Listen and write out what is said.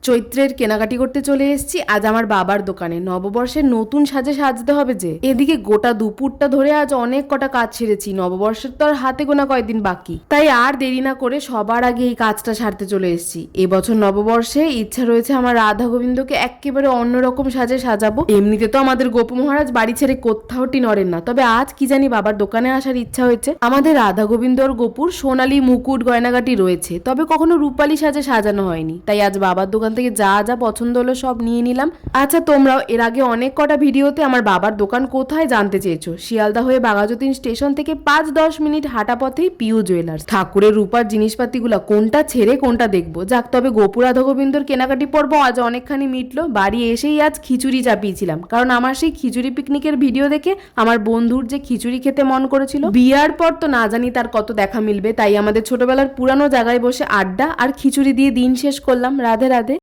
চৈত্রের কেনাকাটি করতে চলে এসেছি আজ আমার বাবার দোকানে। নববর্ষের নতুন সাজে সাজতে হবে যে, এদিকে গোটা দুপুরটা ধরে আজ অনেক কটা কাজ ছেড়েছি। নববর্ষের তো আর হাতে গোনা কয়েকদিন বাকি, তাই আর দেরি না করে সবার আগে এই কাজটা সারতে চলে এসেছি। এবছর নববর্ষে ইচ্ছা রয়েছে আমার রাধা গোবিন্দকে একেবারে অন্যরকম সাজে সাজাবো। এমনিতে তো আমাদের গোপু মহারাজ বাড়ি ছেড়ে কোথাওটি নড়েন না, তবে আজ কি জানি বাবার দোকানে আসার ইচ্ছা হয়েছে। আমাদের রাধা গোবিন্দ আর গোপুর সোনালী মুকুট গয়নাগাটি রয়েছে, তবে কখনো রূপালী সাজে সাজানো হয়নি, তাই আজ বাবার দোকান থেকে যা যা পছন্দ হলো সব নিয়ে নিলাম। আচ্ছা, তোমরাও এর আগে অনেক কটা ভিডিওতে আমার বাবার দোকান কোথায় জানতে চেয়েছো। শিয়ালদা হয়ে বাঘাযতীন স্টেশন থেকে 5-10 মিনিট হাঁটা পথেই পিউ জুয়েলার্স। ঠাকুরের রূপার জিনিসপাতিগুলো কোনটা ছেড়ে কোনটা দেখবো। যাক, তবে গোপু রাধা গোবিন্দর কেনাকাটি পর্ব আজ অনেকখানি মিটলো। বাড়ি এসেই আজ খিচুড়ি চাপিয়েছিলাম, কারণ আমার সেই খিচুড়ি পিকনিকের ভিডিও দেখে আমার বন্ধুর যে খিচুড়ি খেতে মন করেছিল। বিয়ার পর তো না জানি তার কত দেখা মিলবে, তাই আমাদের ছোটবেলার পুরানো জায়গায় বসে আড্ডা আর খিচুড়ি দিয়ে দিন শেষ করলাম। রাধে রাধে।